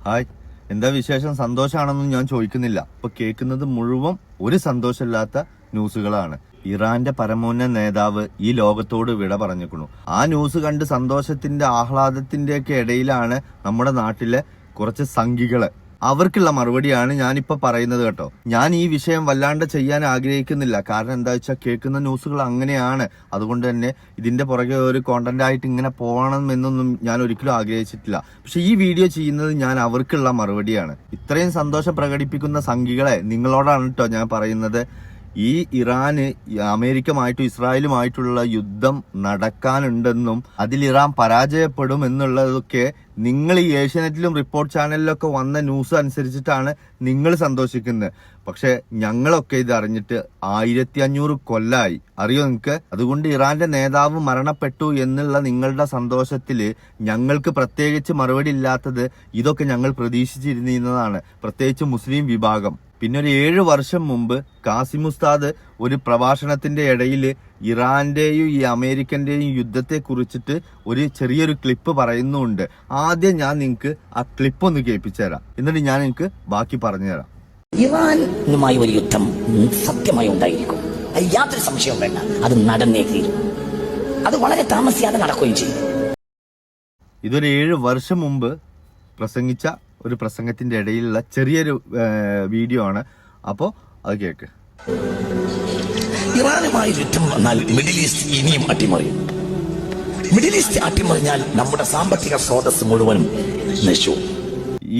Hi, എന്താ വിശേഷം? സന്തോഷമാണെന്നും ഞാൻ ചോദിക്കുന്നില്ല. ഇപ്പൊ കേൾക്കുന്നത് മുഴുവൻ ഒരു സന്തോഷമില്ലാത്ത ന്യൂസുകളാണ്. ഇറാന്റെ പരമോന്നത നേതാവ് ഈ ലോകത്തോട് വിട പറഞ്ഞിരിക്കുന്നു. ആ ന്യൂസ് കണ്ട് സന്തോഷത്തിന്റെ ആഹ്ലാദത്തിന്റെ ഒക്കെ ഇടയിലാണ് നമ്മുടെ നാട്ടിലെ കുറച്ച് സംഘികള്. അവർക്കുള്ള മറുപടിയാണ് ഞാനിപ്പോ പറയുന്നത് കേട്ടോ. ഞാൻ ഈ വിഷയം വല്ലാണ്ട് ചെയ്യാൻ ആഗ്രഹിക്കുന്നില്ല. കാരണം എന്താ വെച്ചാൽ കേൾക്കുന്ന ന്യൂസുകൾ അങ്ങനെയാണ്. അതുകൊണ്ട് തന്നെ ഇതിന്റെ പുറകെ ഒരു കോണ്ടന്റ് ആയിട്ട് ഇങ്ങനെ പോകണം എന്നൊന്നും ഞാൻ ഒരിക്കലും ആഗ്രഹിച്ചിട്ടില്ല. പക്ഷെ ഈ വീഡിയോ ചെയ്യുന്നത് ഞാൻ അവർക്കുള്ള മറുപടിയാണ്. ഇത്രയും സന്തോഷം പ്രകടിപ്പിക്കുന്ന സംഘികളെ നിങ്ങളോടാണ് കേട്ടോ ഞാൻ പറയുന്നത്. ഈ ഇറാന് അമേരിക്കയുമായിട്ടും ഇസ്രായേലുമായിട്ടുള്ള യുദ്ധം നടക്കാനുണ്ടെന്നും അതിൽ ഇറാൻ പരാജയപ്പെടും എന്നുള്ളതൊക്കെ നിങ്ങൾ ഈ ഏഷ്യാനെറ്റിലും റിപ്പോർട്ട് ചാനലിലൊക്കെ വന്ന ന്യൂസ് അനുസരിച്ചിട്ടാണ് നിങ്ങൾ സന്തോഷിക്കുന്നത്. പക്ഷെ ഞങ്ങളൊക്കെ ഇത് അറിഞ്ഞിട്ട് 1500 കൊല്ലായി. അറിയോ നിങ്ങൾക്ക്? അതുകൊണ്ട് ഇറാന്റെ നേതാവ് മരണപ്പെട്ടു എന്നുള്ള നിങ്ങളുടെ സന്തോഷത്തില് ഞങ്ങൾക്ക് പ്രത്യേകിച്ച് മറുപടി ഇല്ലാത്തത് ഇതൊക്കെ ഞങ്ങൾ പ്രതീക്ഷിച്ചിരുന്നതാണ്, പ്രത്യേകിച്ച് മുസ്ലിം വിഭാഗം. പിന്നെ ഒരു 7 വർഷം മുമ്പ് കാസിം ഉസ്താദ് ഒരു പ്രഭാഷണത്തിന്റെ ഇടയിൽ ഇറാന്റെയും ഈ അമേരിക്കന്റെയും യുദ്ധത്തെ കുറിച്ചിട്ട് ഒരു ചെറിയൊരു ക്ലിപ്പ് പറയുന്നുണ്ട്. ആദ്യം ഞാൻ നിങ്ങൾക്ക് ആ ക്ലിപ്പ് ഒന്ന് കേൾപ്പിച്ചു തരാം, എന്നിട്ട് ഞാൻ നിങ്ങൾക്ക് ബാക്കി പറഞ്ഞു തരാം. ഇറാനുമായി ഒരു യുദ്ധം സത്യമായി ഉണ്ടായിരിക്കും, അത് യാതൊരു സംശയവും വേണ്ട. അത് നടന്നേ തീരും. അത് വളരെ താമസിയാതെ നടക്കുകയും ചെയ്യും. ഇതൊരു 7 വർഷം മുമ്പ് പ്രസംഗിച്ച ഒരു പ്രസംഗത്തിന്റെ ഇടയിലുള്ള ചെറിയൊരു വീഡിയോ ആണ്. അപ്പോ അത് കേൾക്ക്. ഇറാനുമായി യുദ്ധം വന്നാൽ മിഡിൽ ഈസ്റ്റ് ഇനിയും അട്ടിമറിയും. മിഡിൽ ഈസ്റ്റ് അട്ടിമറിഞ്ഞാൽ നമ്മുടെ സാമ്പത്തിക സ്രോതസ് മുഴുവനും നശിച്ചു.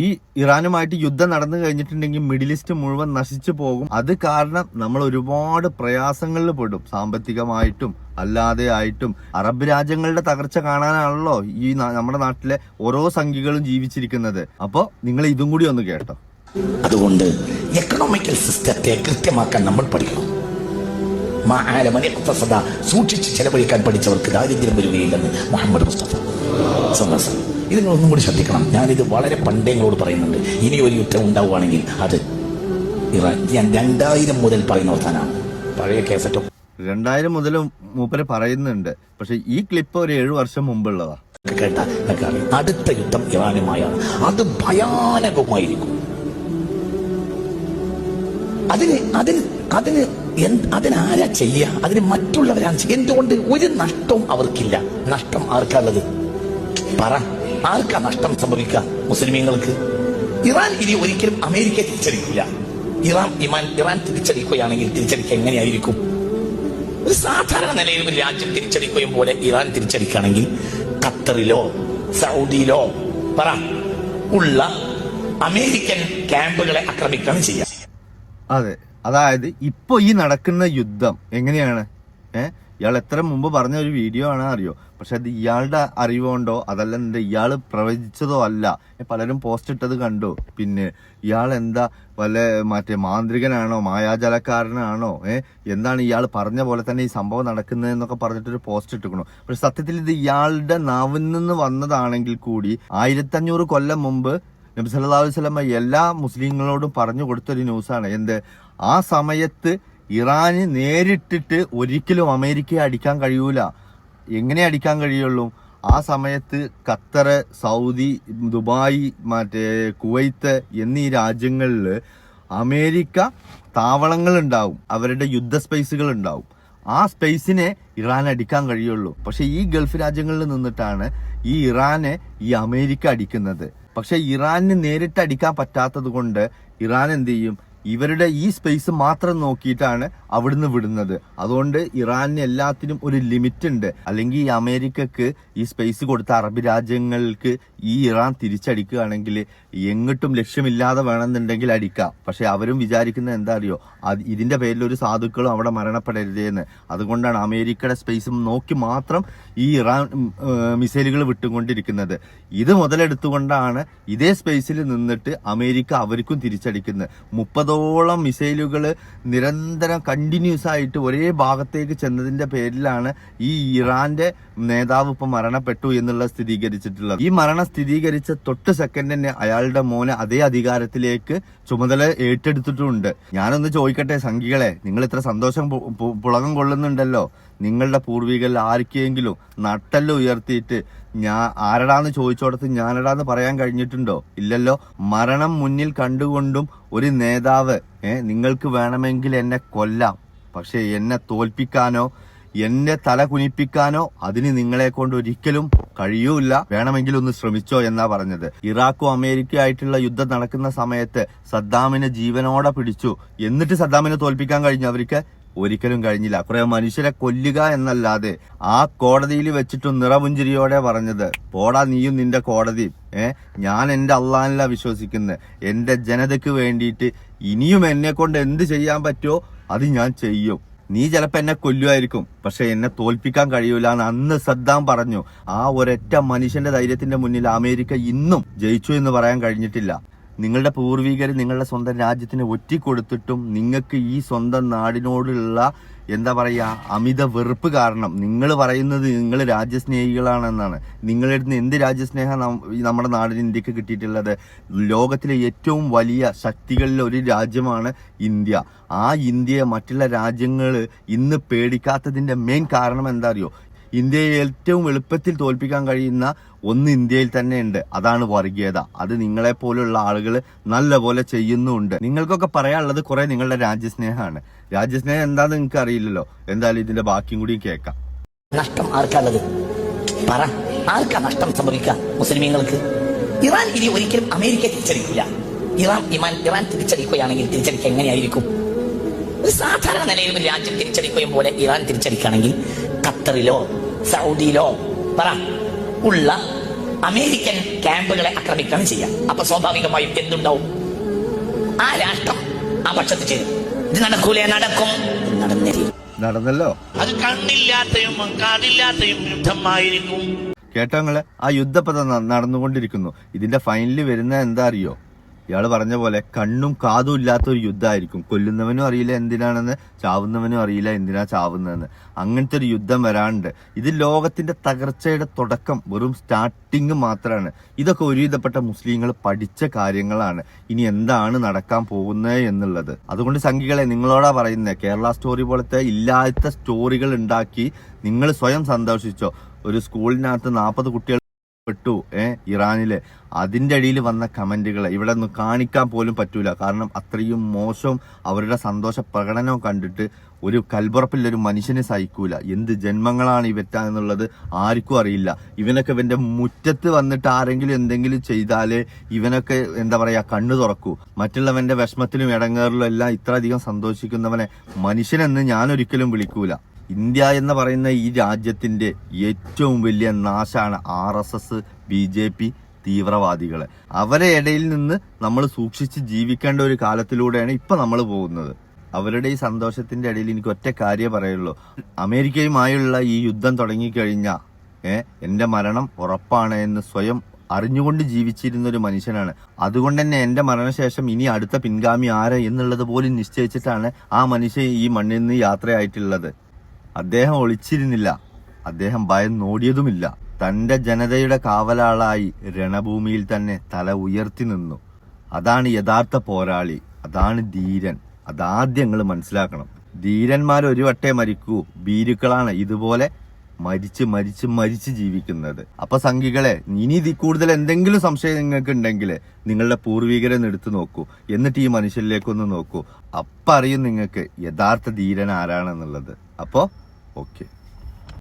ഈ ഇറാനുമായിട്ട് യുദ്ധം നടന്നു കഴിഞ്ഞിട്ടുണ്ടെങ്കിൽ മിഡിൽ ഈസ്റ്റ് മുഴുവൻ നശിച്ചു പോകും. അത് കാരണം നമ്മൾ ഒരുപാട് പ്രയാസങ്ങളിൽ പെടും, സാമ്പത്തികമായിട്ടും അല്ലാതെ ആയിട്ടും. അറബ് രാജ്യങ്ങളുടെ തകർച്ച കാണാനാണല്ലോ ഈ നമ്മുടെ നാട്ടിലെ ഓരോ സംഖ്യകളും ജീവിച്ചിരിക്കുന്നത്. അപ്പോ നിങ്ങൾ ഇതും കൂടി ഒന്ന് കേട്ടോ. അതുകൊണ്ട് എക്കണോമിക്കൽ സിസ്റ്റത്തെ കൃത്യമാക്കാൻ നമ്മൾ പഠിക്കണം. സൂക്ഷിച്ച് ചെലവഴിക്കാൻ പഠിച്ചവർക്ക് ദാരിദ്ര്യം വരികയില്ലെന്ന് മുഹമ്മദ് മുസ്തഫ. ഇത് നിങ്ങളൊന്നും കൂടി ശ്രദ്ധിക്കണം. ഞാനിത് വളരെ പണ്ടേ നിങ്ങളോട് പറയുന്നുണ്ട്. ഇനി ഒരു യുദ്ധം ഉണ്ടാവുകയാണെങ്കിൽ അത് ഇറാൻ. ഞാൻ 2000 മുതൽ പറയുന്ന വർത്താനാണ്. പഴയ കേസറ്റോ 2000 മുതൽ മൂപ്പര് പറയുന്നുണ്ട്. പക്ഷെ ഈ ക്ലിപ്പ് ഒരു 7 വർഷം മുമ്പുള്ളതാ. കേട്ടാ അടുത്ത യുദ്ധം ഇറാനുമായാണ്. അത് ഭയാനകമായിരിക്കും. അതിനാരാ ചെയ്യുക? അതിന് മറ്റുള്ളവരാണ് ചെയ്യുക. എന്തുകൊണ്ട്? ഒരു നഷ്ടവും അവർക്കില്ല. നഷ്ടം ആർക്കുള്ളത്? പറ, ആർക്കാ നഷ്ടം സംഭവിക്കുക? മുസ്ലിമീങ്ങൾക്ക്. ഇറാൻ ഇനി ഒരിക്കലും അമേരിക്കയെ തിരിച്ചടിക്കില്ല. ഇറാൻ തിരിച്ചടിക്കുകയാണെങ്കിൽ തിരിച്ചടിക്കുക എങ്ങനെയായിരിക്കും? ഒരു സാധാരണ നിലയിൽ ഒരു രാജ്യം തിരിച്ചടിക്കുകയും പോലെ ഇറാൻ തിരിച്ചടിക്കുകയാണെങ്കിൽ ഖത്തറിലോ സൗദിയിലോ പറ ഉള്ള അമേരിക്കൻ ക്യാമ്പുകളെ ആക്രമിക്കുകയാണ് ചെയ്യുക. അതെ, അതായത് ഇപ്പൊ ഈ നടക്കുന്ന യുദ്ധം എങ്ങനെയാണ്? ഇയാൾ എത്ര മുമ്പ് പറഞ്ഞ ഒരു വീഡിയോ ആണ് അറിയോ? പക്ഷെ അത് ഇയാളുടെ അറിവുകൊണ്ടോ അതല്ല ഇയാൾ പ്രവചിച്ചതോ അല്ല. പലരും പോസ്റ്റ് ഇട്ടത് കണ്ടു. പിന്നെ ഇയാൾ എന്താ മറ്റേ മാന്ത്രികനാണോ, മായാജലക്കാരനാണോ, എന്താണ് ഇയാൾ പറഞ്ഞ പോലെ തന്നെ ഈ സംഭവം നടക്കുന്നത് എന്നൊക്കെ പറഞ്ഞിട്ടൊരു പോസ്റ്റ് ഇട്ടിരിക്കണു. പക്ഷെ സത്യത്തിൽ ഇത് ഇയാളുടെ നാവിൽ നിന്ന് വന്നതാണെങ്കിൽ കൂടി 1500 കൊല്ലം മുമ്പ് നബി സല്ലല്ലാഹു അലൈഹി വസല്ലം എല്ലാ മുസ്ലിങ്ങളോടും പറഞ്ഞു കൊടുത്തൊരു ന്യൂസാണ്. എന്ത്? ആ സമയത്ത് ഇറാന് നേരിട്ടിട്ട് ഒരിക്കലും അമേരിക്കയെ അടിക്കാൻ കഴിയൂല. എങ്ങനെ അടിക്കാൻ കഴിയുള്ളൂ? ആ സമയത്ത് ഖത്തർ, സൗദി, ദുബായ്, മറ്റേ കുവൈത്ത് എന്നീ രാജ്യങ്ങളിൽ അമേരിക്ക താവളങ്ങൾ ഉണ്ടാവും, അവരുടെ യുദ്ധ സ്പേസുകൾ ഉണ്ടാവും. ആ സ്പേസിനെ ഇറാൻ അടിക്കാൻ കഴിയുള്ളൂ. പക്ഷെ ഈ ഗൾഫ് രാജ്യങ്ങളിൽ നിന്നിട്ടാണ് ഈ ഇറാനെ ഈ അമേരിക്ക അടിക്കുന്നത്. പക്ഷെ ഇറാന് നേരിട്ട് അടിക്കാൻ പറ്റാത്തത് കൊണ്ട് ഇറാൻ എന്ത് ചെയ്യും? ഇവരുടെ ഈ സ്പേസ് മാത്രം നോക്കിയിട്ടാണ് അവിടുന്ന് വിടുന്നത്. അതുകൊണ്ട് ഇറാനിന് എല്ലാത്തിനും ഒരു ലിമിറ്റ് ഉണ്ട്. അല്ലെങ്കിൽ ഈ അമേരിക്കക്ക് ഈ സ്പേസ് കൊടുത്ത അറബ് രാജ്യങ്ങൾക്ക് ഈ ഇറാൻ തിരിച്ചടിക്കുകയാണെങ്കിൽ എങ്ങോട്ടും ലക്ഷ്യമില്ലാതെ വേണമെന്നുണ്ടെങ്കിൽ അടിക്കാം. പക്ഷെ അവരും വിചാരിക്കുന്നത് എന്താ അറിയോ? ഇതിന്റെ പേരിൽ ഒരു സാധുക്കളും അവിടെ മരണപ്പെടരുതെന്ന്. അതുകൊണ്ടാണ് അമേരിക്കയുടെ സ്പേസ് നോക്കി മാത്രം ഈ ഇറാൻ മിസൈലുകൾ വിട്ടുകൊണ്ടിരിക്കുന്നത്. ഇത് മുതലെടുത്തുകൊണ്ടാണ് ഇതേ സ്പേസിൽ നിന്നിട്ട് അമേരിക്ക അവർക്കും തിരിച്ചടിക്കുന്നത്. 30ഓളം മിസൈലുകൾ നിരന്തരം കണ്ടിന്യൂസ് ആയിട്ട് ഒരേ ഭാഗത്തേക്ക് ചെന്നതിന്റെ പേരിലാണ് ഈ ഇറാന്റെ നേതാവ് ഇപ്പൊ മരണപ്പെട്ടു എന്നുള്ള സ്ഥിരീകരിച്ചിട്ടുള്ളത്. ഈ മരണം സ്ഥിരീകരിച്ച തൊട്ട് സെക്കൻഡ് തന്നെ അയാളുടെ മോനെ അതേ അധികാരത്തിലേക്ക് ചുമതല ഏറ്റെടുത്തിട്ടുമുണ്ട്. ഞാനൊന്ന് ചോദിക്കട്ടെ സംഘികളെ, നിങ്ങൾ ഇത്ര സന്തോഷം പുളകം കൊള്ളുന്നുണ്ടല്ലോ, നിങ്ങളുടെ പൂർവികരിൽ ആർക്കെങ്കിലും നട്ടല് ഉയർത്തിയിട്ട് ഞാൻ ആരടാന്ന് ചോദിച്ചോടത്ത് ഞാനടാന്ന് പറയാൻ കഴിഞ്ഞിട്ടുണ്ടോ? ഇല്ലല്ലോ. മരണം മുന്നിൽ കണ്ടുകൊണ്ടും ഒരു നേതാവ് നിങ്ങൾക്ക് വേണമെങ്കിൽ എന്നെ കൊല്ലാം, പക്ഷെ എന്നെ തോൽപ്പിക്കാനോ എന്നെ തല കുനിപ്പിക്കാനോ അതിന് നിങ്ങളെ കൊണ്ട് ഒരിക്കലും കഴിയൂല, വേണമെങ്കിൽ ഒന്ന് ശ്രമിച്ചോ എന്നാ പറഞ്ഞത്. ഇറാഖും അമേരിക്കയും ആയിട്ടുള്ള യുദ്ധം നടക്കുന്ന സമയത്ത് സദ്ദാമിനെ ജീവനോടെ പിടിച്ചു, എന്നിട്ട് സദ്ദാമിനെ തോൽപ്പിക്കാൻ കഴിഞ്ഞു അവർക്ക്? ഒരിക്കലും കഴിഞ്ഞില്ല. കുറെ മനുഷ്യരെ കൊല്ലുക എന്നല്ലാതെ. ആ കോടതിയിൽ വെച്ചിട്ടും നിറപുഞ്ചിരിയോടെ പറഞ്ഞത്, പോടാ നീയും നിന്റെ കോടതി, ഞാൻ എന്റെ അള്ളാഹില വിശ്വസിക്കുന്നത്, എന്റെ ജനതയ്ക്ക് വേണ്ടിയിട്ട് ഇനിയും എന്നെ കൊണ്ട് എന്ത് ചെയ്യാൻ പറ്റുമോ അത് ഞാൻ ചെയ്യും. നീ ചിലപ്പോ എന്നെ കൊല്ലുമായിരിക്കും, പക്ഷെ എന്നെ തോൽപ്പിക്കാൻ കഴിയൂല എന്ന് അന്ന് സദ്ദാം പറഞ്ഞു. ആ ഒരൊറ്റ മനുഷ്യന്റെ ധൈര്യത്തിന്റെ മുന്നിൽ അമേരിക്ക ഇന്നും ജയിച്ചു എന്ന് പറയാൻ കഴിഞ്ഞിട്ടില്ല. നിങ്ങളുടെ പൂർവികർ നിങ്ങളുടെ സ്വന്തം രാജ്യത്തിന് ഒറ്റിക്കൊടുത്തിട്ടും നിങ്ങൾക്ക് ഈ സ്വന്തം നാടിനോടുള്ള എന്താ പറയാ അമിത വെറുപ്പ് കാരണം നിങ്ങൾ പറയുന്നത് നിങ്ങൾ രാജ്യസ്നേഹികളാണെന്നാണ്. നിങ്ങളുടെ അടുത്ത് എന്ത് രാജ്യസ്നേഹം നമ്മുടെ നാടിന് ഇന്ത്യക്ക് കിട്ടിയിട്ടുള്ളത്? ലോകത്തിലെ ഏറ്റവും വലിയ ശക്തികളിൽ ഒരു രാജ്യമാണ് ഇന്ത്യ. ആ ഇന്ത്യയെ മറ്റുള്ള രാജ്യങ്ങൾ ഇന്ന് പേടിക്കാത്തതിന്റെ മെയിൻ കാരണം എന്താ അറിയോ? ഇന്ത്യയെ ഏറ്റവും എളുപ്പത്തിൽ തോൽപ്പിക്കാൻ കഴിയുന്ന ഒന്ന് ഇന്ത്യയിൽ തന്നെ ഉണ്ട്, അതാണ് വർഗീയത. അത് നിങ്ങളെ പോലുള്ള ആളുകൾ നല്ലപോലെ ചെയ്യുന്നുണ്ട്. നിങ്ങൾക്കൊക്കെ പറയാനുള്ളത് കുറെ നിങ്ങളുടെ രാജ്യസ്നേഹമാണ്. രാജ്യസ്നേഹം എന്താന്ന് നിങ്ങൾക്ക് അറിയില്ലല്ലോ. എന്തായാലും ഇതിന്റെ ബാക്കിയും കൂടി കേൾക്കാം. നഷ്ടം ആർക്കാണുള്ളത്? പറ, ആർക്കാ നഷ്ടം സംഭവിക്കാം? മുസ്ലിമീങ്ങൾക്ക്. ഇറാൻ ഇനി ഒരിക്കലും അമേരിക്ക തിരിച്ചടിക്കില്ല. ഇറാൻ തിരിച്ചടിക്കുകയാണെങ്കിൽ തിരിച്ചടിക്കുക എങ്ങനെയായിരിക്കും? ഒരു സാധാരണ നിലയിൽ ഒരു രാജ്യം തിരിച്ചടിക്കുകയും പോലെ ഇറാൻ തിരിച്ചടിക്കുകയാണെങ്കിൽ ഖത്തറിലോ സൗദിയിലോ പറ ഉള്ള അമേരിക്കൻ ക്യാമ്പുകളെ ആക്രമിക്കുകയാണ് ചെയ്യാം. അപ്പൊ സ്വാഭാവികമായും എന്തുണ്ടാവും? ആ രാഷ്ട്രം ആ പക്ഷത്ത് ചേരും. ഇത് നടക്കൂലേ? നടക്കും. നടന്നല്ലോ. അത് കണ്ണില്ലാത്തയും കാതില്ലാത്തയും യുദ്ധമായിരിക്കും. കേട്ടോ നിങ്ങള്? ആ യുദ്ധം ഇപ്പൊ നടന്നുകൊണ്ടിരിക്കുന്നു. ഇതിന്റെ ഫൈനലിൽ വരുന്ന എന്താ അറിയോ? ഇയാള് പറഞ്ഞ പോലെ കണ്ണും കാതും ഇല്ലാത്ത ഒരു യുദ്ധമായിരിക്കും. കൊല്ലുന്നവനും അറിയില്ല എന്തിനാണെന്ന്, ചാവുന്നവനും അറിയില്ല എന്തിനാ ചാവുന്നതെന്ന്. അങ്ങനത്തെ ഒരു യുദ്ധം വരാണ്ട്. ഇത് ലോകത്തിന്റെ തകർച്ചയുടെ തുടക്കം, വെറും സ്റ്റാർട്ടിങ് മാത്രമാണ്. ഇതൊക്കെ ഒരുവിധപ്പെട്ട മുസ്ലിങ്ങൾ പഠിച്ച കാര്യങ്ങളാണ്. ഇനി എന്താണ് നടക്കാൻ പോകുന്നത് എന്നുള്ളത്. അതുകൊണ്ട് സംഘികളെ നിങ്ങളോടാ പറയുന്നത്, കേരള സ്റ്റോറി പോലത്തെ ഇല്ലാത്ത സ്റ്റോറികൾ ഉണ്ടാക്കി നിങ്ങൾ സ്വയം സന്തോഷിച്ചോ. ഒരു സ്കൂളിനകത്ത് 40 കുട്ടികൾ പെട്ടു ഇറാനില്. അതിന്റെ അടിയിൽ വന്ന കമന്റുകളെ ഇവിടെ ഒന്നും കാണിക്കാൻ പോലും പറ്റൂല. കാരണം അത്രയും മോശം അവരുടെ സന്തോഷ പ്രകടനം കണ്ടിട്ട് ഒരു കൽബുറപ്പില്ലൊരു മനുഷ്യനെ സഹിക്കൂല. എന്ത് ജന്മങ്ങളാണ് ഇവറ്റാന്നുള്ളത് ആർക്കും അറിയില്ല. ഇവനൊക്കെ ഇവന്റെ മുറ്റത്ത് വന്നിട്ട് ആരെങ്കിലും എന്തെങ്കിലും ചെയ്താലേ ഇവനൊക്കെ എന്താ പറയാ കണ്ണു തുറക്കൂ. മറ്റുള്ളവന്റെ വിഷമത്തിലും ഇടങ്ങേറിലും എല്ലാം ഇത്ര അധികം സന്തോഷിക്കുന്നവനെ മനുഷ്യനെന്ന് ഞാൻ ഒരിക്കലും വിളിക്കൂല. ഇന്ത്യ എന്ന് പറയുന്ന ഈ രാജ്യത്തിന്റെ ഏറ്റവും വലിയ നാശാണ് RSS, BJP, തീവ്രവാദികള്. അവരെ ഇടയിൽ നിന്ന് നമ്മൾ സൂക്ഷിച്ച് ജീവിക്കേണ്ട ഒരു കാലത്തിലൂടെയാണ് ഇപ്പൊ നമ്മൾ പോകുന്നത്. അവരുടെ ഈ സന്തോഷത്തിന്റെ ഇടയിൽ എനിക്ക് ഒറ്റ കാര്യം പറയുള്ളൂ. അമേരിക്കയുമായുള്ള ഈ യുദ്ധം തുടങ്ങിക്കഴിഞ്ഞാൽ എന്റെ മരണം ഉറപ്പാണ് എന്ന് സ്വയം അറിഞ്ഞുകൊണ്ട് ജീവിച്ചിരുന്ന ഒരു മനുഷ്യനാണ്. അതുകൊണ്ട് തന്നെ എന്റെ മരണശേഷം ഇനി അടുത്ത പിൻഗാമി ആര് എന്നുള്ളത് പോലും നിശ്ചയിച്ചിട്ടാണ് ആ മനുഷ്യൻ ഈ മണ്ണിൽ നിന്ന് യാത്രയായിട്ടുള്ളത്. അദ്ദേഹം ഒളിച്ചിരുന്നില്ല, അദ്ദേഹം ഭയം നോടിയതുമില്ല. തന്റെ ജനതയുടെ കാവലാളായി രണഭൂമിയിൽ തന്നെ തല ഉയർത്തി നിന്നു. അതാണ് യഥാർത്ഥ പോരാളി, അതാണ് ധീരൻ. അതാദ്യം നിങ്ങൾ മനസ്സിലാക്കണം. ധീരന്മാർ ഒരു വട്ടേ മരിക്കൂ, ഭീരുക്കളാണ് ഇതുപോലെ മരിച്ച് ജീവിക്കുന്നത്. അപ്പൊ സംഘികളെ, ഇനി ഇതിൽ കൂടുതൽ എന്തെങ്കിലും സംശയം നിങ്ങൾക്ക് ഉണ്ടെങ്കിൽ നിങ്ങളുടെ പൂർവികരെ എടുത്തു നോക്കൂ, എന്നിട്ട് ഈ മനുഷ്യരിലേക്കൊന്ന് നോക്കൂ. അപ്പൊ അറിയും നിങ്ങൾക്ക് യഥാർത്ഥ ധീരൻ ആരാണെന്നുള്ളത്. അപ്പോ ഓക്കെ.